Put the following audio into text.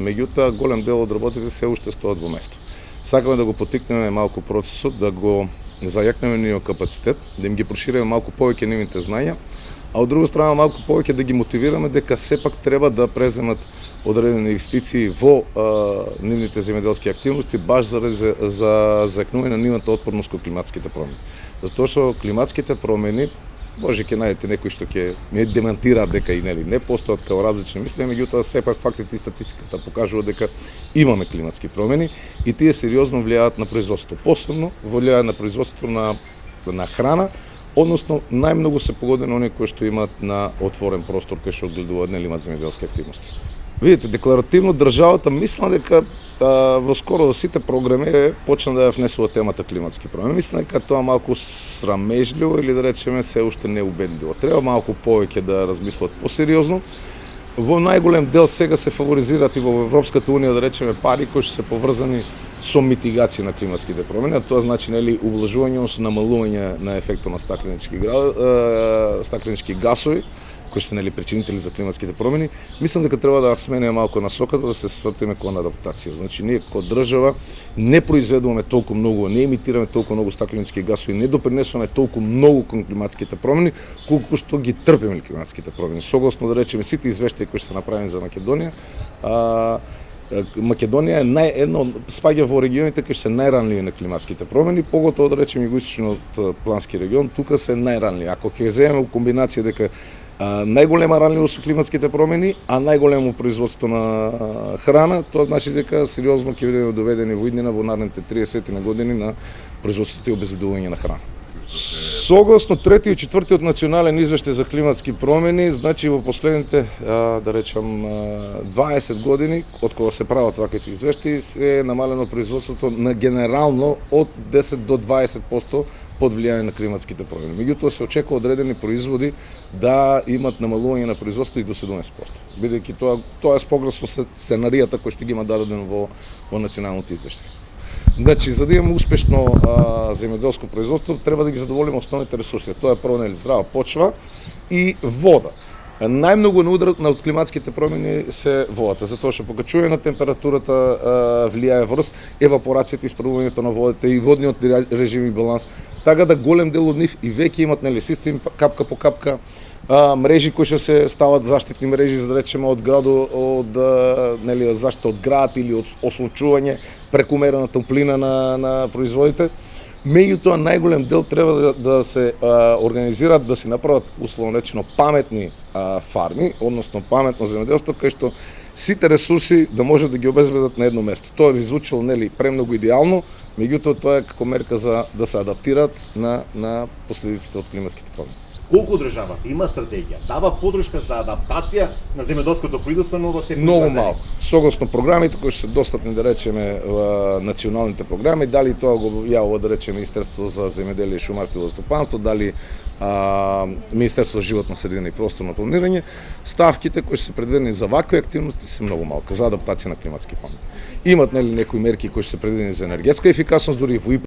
меѓутоа голем дел од работите се уште стоат во место. Сакаме да го поттикнеме малку процесот, да го зајакнеме ниот капацитет, да им ги прошириме малку повеќе нивните знања, а од друга страна малку повеќе да ги мотивираме дека сепак треба да преземат одредени инвестиции во нивните земјоделски активности баш заради за зајакнување на нивната отпорност кон климатските промени. Затоа што климатските промени, може ќе најдете некои што ќе ме демантираат дека и нели не постојат као различни мислења, меѓутоа сепак фактите и статистиката покажуваат дека имаме климатски промени и тие сериозно влијаат на производството, посебно влијаат на производството на храна, односно најмногу се погодени оние кои што имаат на отворен простор кај што одгледуваат нели имаат земјоделски активности. Видите, декларативно државата мисла дека во скоро за сите програми почна да ја внесува темата климатски промени. Мислам дека тоа малку срамежливо или да речеме се уште неубедливо. Треба малку повеќе да размислат посериозно. Во најголем дел сега се фаворизираат и во Европската унија да речеме пари кои се поврзани со митигација на климатските промени, а тоа значи нели ублажување, односно намалување на ефектот на стакленички гасови, кои се нели причинители за климатските промени. Мислам дека треба да смениме малку насоката, да се свртиме кон адаптација. Значи ние како држава не произведуваме толку многу, не емитираме толку многу стакленички гасови, не допринесуваме толку многу кон климатските промени, колку што ги трпиме климатските промени. Согласно да речеме сите извештаи кои се направени за Македонија, Македонија е спаѓа во регионите кои се најранливи на климатските промени, поготово да речеме југоисточниот плански регион, тука се најранливи. Ако ќе земеме комбинација дека најголема ранливост со климатските промени, а најголемо производство на храна, тоа значи дека сериозно ќе бидеме доведени во иднина во наредните 30 години на производството и обезбедување на храна. Согласно третиот и четвртиот национален извештај за климатски промени, значи во последните, да речам, 20 години, од кога се прават вакви извештаи, се намалено производството на генерално од 10 до 20% под влијање на климатските промени. Меѓутоа се очекува одредени производи да имат намалување на производството и до 17%. Бидејќи тоа е спогресно со сценаријата кој што ги има дадено во националното извештај. Значи, за да имаме успешно земјоделско производство, треба да ги задоволиме основните ресурси. Тоа е прво нели здрава почва и вода. Најмногу на удар на климатските промени се водата, затоа што покачување на температурата влијае врз евапорацијата, испарувањето на водите и водниот режим и баланс, така да голем дел од нив и веќе имат нели систем капка по капка, мрежи кои што се стават заштитни мрежи, за да речеме од градот, од нели заштита од град или од осончување, прекумерна топлина на производите. Меѓутоа најголем дел треба да се организираат, да се направат условно речено паметни фарми, односно паметно земјоделство кај што сите ресурси да може да ги обезбедат на едно место. Тоа би звучало нели премногу идеално, меѓутоа тоа е како мерка за да се адаптираат на последиците од климатските промени. Колку државата има стратегија, дава подршка за адаптација на земјоделското производство, но да се многу малку. Согласно програмите кои се достапни да речеме националните програми, дали тоа го јавува да речеме Министерството за земјоделие и шумарство и водостопанство, дали Министерството за животна средина и просторно планирање, ставките кои се предвидени за вакви активности се многу малку за адаптација на климатски промени. Имат нели некои мерки кои се предвидени за енергетска ефикасност, дури во